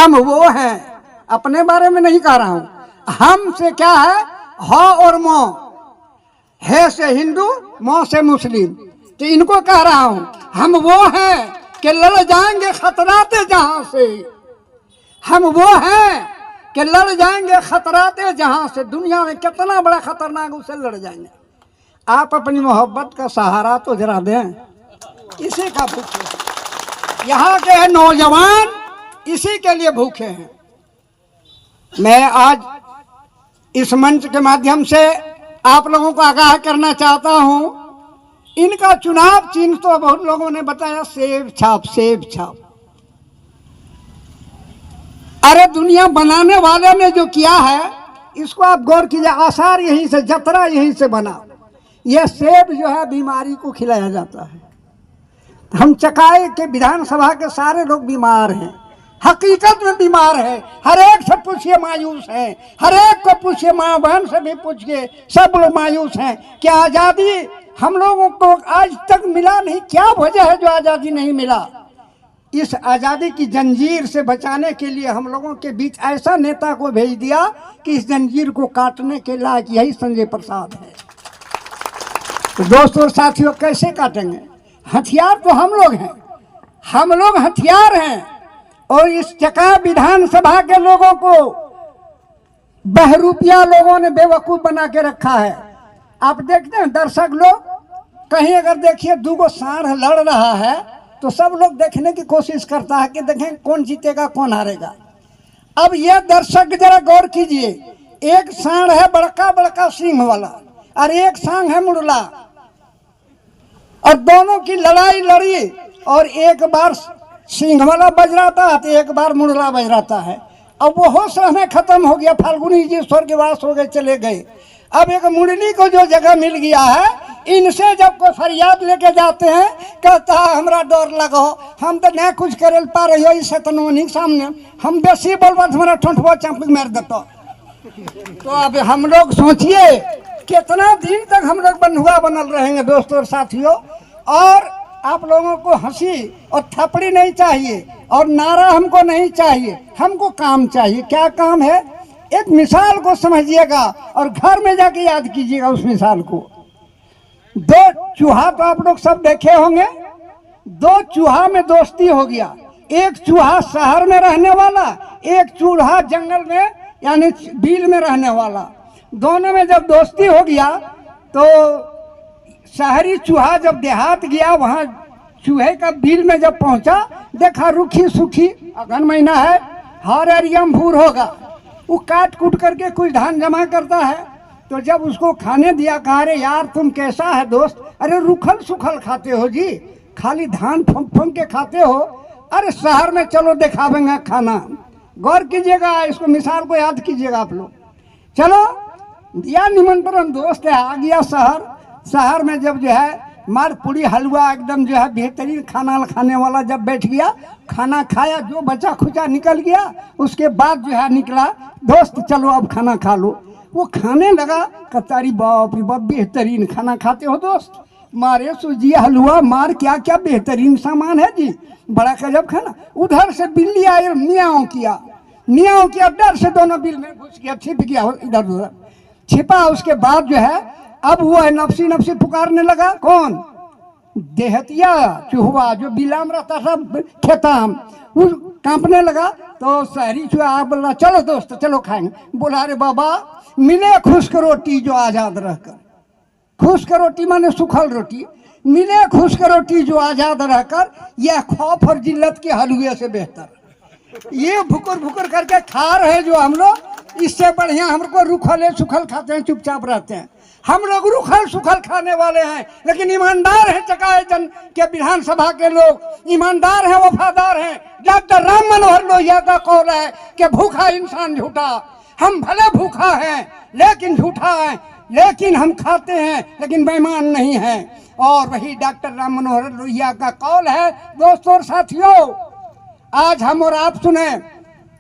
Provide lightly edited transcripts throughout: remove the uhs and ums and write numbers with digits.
हम वो हैं, अपने बारे में नहीं कह रहा हूं। हम से क्या है, ह और मो, है से हिंदू, मो से मुस्लिम, तो इनको कह रहा हूं हम वो हैं कि लड़ जाएंगे खतराते जहां से। हम वो हैं कि लड़ जाएंगे खतराते जहां से। दुनिया में कितना बड़ा खतरनाक, उसे लड़ जाएंगे। आप अपनी मोहब्बत का सहारा तो जरा दें, इसी का भूखे हैं यहाँ के नौजवान, इसी के लिए भूखे हैं। मैं आज इस मंच के माध्यम से आप लोगों को आगाह करना चाहता हूं, इनका चुनाव चिन्ह तो बहुत लोगों ने बताया, सेब छाप, सेब छाप। अरे दुनिया बनाने वाले ने जो किया है, इसको आप गौर कीजिए, आसार यहीं से, जतरा यहीं से बना। यह सेब जो है बीमारी को खिलाया जाता है। हम चकाए के विधानसभा के सारे लोग बीमार हैं, हकीकत में बीमार है। हर एक से पूछिए मायूस है, हर एक को पूछिए, माँ बहन से भी पूछिए, सब लोग मायूस हैं। क्या आज़ादी हम लोगों को आज तक मिला नहीं? क्या वजह है जो आज़ादी नहीं मिला? इस आज़ादी की जंजीर से बचाने के लिए हम लोगों के बीच ऐसा नेता को भेज दिया कि इस जंजीर को काटने के लायक यही संजय प्रसाद है। तो दोस्तों और साथियों, कैसे काटेंगे? हथियार तो हम लोग हैं, हम लोग हथियार हैं। और इस चका विधानसभा के लोगों को बहरूपिया लोगों ने बेवकूफ बना के रखा है। आप देखते हैं दर्शक लोग, कहीं अगर देखिए दूगो सांड लड़ रहा है तो सब लोग देखने की कोशिश करता है कि देखें कौन जीतेगा कौन हारेगा। अब ये दर्शक जरा गौर कीजिए, एक सांड है बड़का बड़का सींग वाला और एक सांड है मुड़ला, और दोनों की लड़ाई लड़ी और एक बार सींग वाला बज रहा था तो एक बार मुड़ला बज रहा है। अब वो होश रहने खत्म हो गया, फाल्गुनी जी स्वर्गवास हो गए, चले गए। अब एक मुरली को जो जगह मिल गया है, इनसे जब कोई फरियाद लेके जाते हैं, कहता है हमरा डर लगो, हम तो नहीं कुछ करे पा रही हो, इस तनोनी सामने हम बेसी बोलबा हमारा ठोंठवा चांप मार देता। तो अब हम लोग सोचिए कितना दिन तक हम लोग बंधुआ बनल रहेंगे दोस्तों और साथियों। और आप लोगों को हंसी और थपड़ी नहीं चाहिए और नारा हमको नहीं चाहिए, हमको काम चाहिए। क्या काम है? एक मिसाल को समझिएगा और घर में जाके याद कीजिएगा उस मिसाल को। दो चूहा तो आप लोग सब देखे होंगे, दो चूहा में दोस्ती हो गया। एक चूहा शहर में रहने वाला, एक चूहा जंगल में यानी बिल में रहने वाला। दोनों में जब दोस्ती हो गया तो शहरी चूहा जब देहात गया, वहाँ चूहे का बिल में जब पहुंचा, देखा रूखी सूखी अगन महीना है, हर एरिया में भूर होगा, वो काट कूट करके कुछ धान जमा करता है। तो जब उसको खाने दिया, कहा अरे यार तुम कैसा है दोस्त? अरे रूखल सूखल खाते हो जी, खाली धान फंक फंक के खाते हो। अरे शहर में चलो दिखावेंगे खाना। गौर कीजिएगा, इसको मिसाल को याद कीजिएगा आप लोग। चलो दिया निमंत्रण, दोस्त है, आ गया शहर। शहर में जब जो है मार पूरी हलवा एकदम जो है बेहतरीन खाना खाने वाला जब बैठ गया, खाना खाया, जो बचा खुचा निकल गया। उसके बाद जो है निकला, दोस्त चलो अब खाना खा लो। वो खाने लगा, कतारी बाप रे बाप बेहतरीन खाना खाते हो दोस्त, मारे सूजी हलवा मार, क्या क्या बेहतरीन सामान है जी, बड़ा गजब खाना। उधर से बिल्ली आई, मियाँ किया, डर से दोनों बिल में घुस गया, छिप गया इधर उधर छिपा। उसके बाद जो है अब वो है नफसी नफसी पुकारने लगा। कौन? देहतिया चूहा जो बिलाम रहता था खेताम, वो कांपने लगा। तो शहरी चूहा बोला चलो दोस्त चलो खाएंगे। बोला अरे बाबा मिले खुश्क रोटी जो आज़ाद रहकर, खुश्क रोटी माने सूखल रोटी, मिले खुश्क रोटी जो आज़ाद रहकर, यह खौफ और जिल्लत के हलवे से बेहतर। ये भुकुर भुकुर करके खा रहे जो हम लोग, इससे बढ़िया हमको रूखल सूखल खाते हैं, चुपचाप रहते हैं। हम लोग रूखल सूखल खाने वाले हैं, लेकिन ईमानदार हैं। चकाए जन के विधानसभा के लोग ईमानदार हैं, वफादार हैं। डॉक्टर राम मनोहर लोहिया का कौल है कि भूखा इंसान झूठा। हम भले भूखा हैं लेकिन झूठा है, लेकिन हम खाते हैं लेकिन बेईमान नहीं हैं। और वही डॉक्टर राम मनोहर लोहिया का कौल है। दोस्तों और साथियों, आज हम और आप सुने,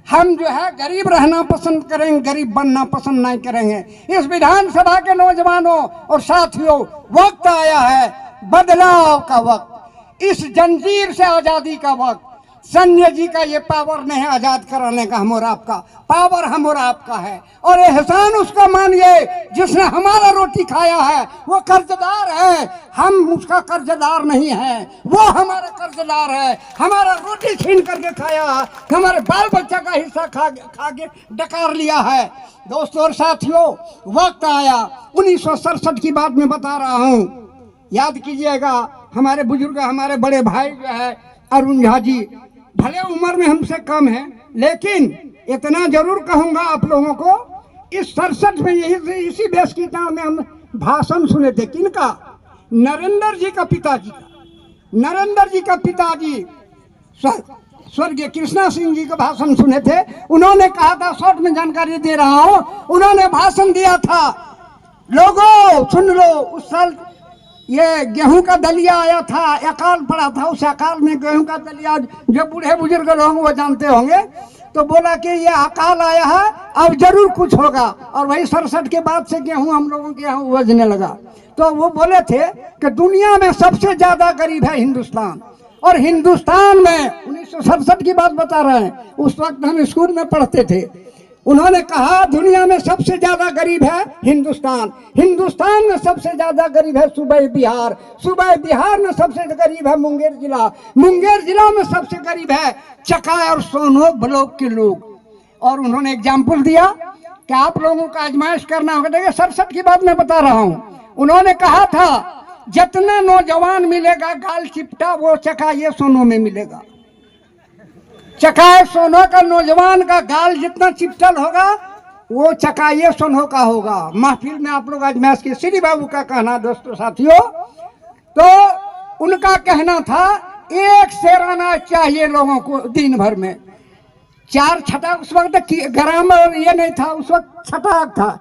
हम जो है गरीब रहना पसंद करेंगे, गरीब बनना पसंद नहीं करेंगे। इस विधानसभा के नौजवानों और साथियों, वक्त आया है बदलाव का वक्त, इस जंजीर से आज़ादी का वक्त। संजय जी का ये पावर नहीं है आजाद कराने का, हम और आपका पावर हम और आपका है। और एहसान उसका मानिए जिसने हमारा रोटी खाया है, वो कर्जदार है, हम उसका कर्जदार नहीं है, वो हमारा कर्जदार है। हमारा रोटी छीन करके खाया, हमारे बाल बच्चा का हिस्सा खा के डकार लिया है। दोस्तों और साथियों, वक्त आया 1967 की बात मैं बता रहा हूँ, याद कीजिएगा। हमारे बुजुर्ग, हमारे बड़े भाई जो है अरुण झा जी, भले उम्र में हमसे कम है, लेकिन इतना जरूर कहूंगा आप लोगों को, इस 67 में इसी बेसकीता में हम भाषण सुने थे। किनका? नरेंद्र जी का पिताजी का। नरेंद्र जी का पिताजी स्वर्गीय कृष्णा सिंह जी का भाषण सुने थे। उन्होंने कहा था, शॉर्ट में जानकारी दे रहा हूं, उन्होंने भाषण दिया था, लोगों सुन लो, उस साल ये गेहूं का दलिया आया था, अकाल पड़ा था, उस अकाल में गेहूं का दलिया जो बूढ़े बुजुर्ग लोग वो जानते होंगे, तो बोला कि ये अकाल आया है, अब जरूर कुछ होगा। और वही 67 के बाद से गेहूं हम लोगों के यहाँ उपजने लगा। तो वो बोले थे कि दुनिया में सबसे ज्यादा गरीब है हिंदुस्तान, और हिंदुस्तान में 1967 की बात बता रहे हैं, उस वक्त हम स्कूल में पढ़ते थे। उन्होंने कहा दुनिया में सबसे ज्यादा गरीब है हिंदुस्तान, हिंदुस्तान में सबसे ज्यादा गरीब है सूबे बिहार, सूबे बिहार में सबसे गरीब है मुंगेर जिला, मुंगेर जिला में सबसे गरीब है चकाई और सोनो ब्लॉक के लोग। और उन्होंने एग्जाम्पल दिया कि आप लोगों का आजमाइश करना होगा। देखिए 67 की बात मैं बता रहा हूँ। उन्होंने कहा था जितने नौजवान मिलेगा गाल चिपटा, वो चकाई सोनो में मिलेगा। चकाए सोनो का नौजवान का गाल जितना चिपटल होगा, वो चकाइए सोनो का होगा। महफिल में आप लोग आजमाइश के श्री बाबू का कहना, दोस्तों साथियों, तो उनका कहना था एक शेराना चाहिए लोगों को दिन भर में। 4 छटाक, उस वक्त ग्राम और ये नहीं था, उस वक्त छटाक था।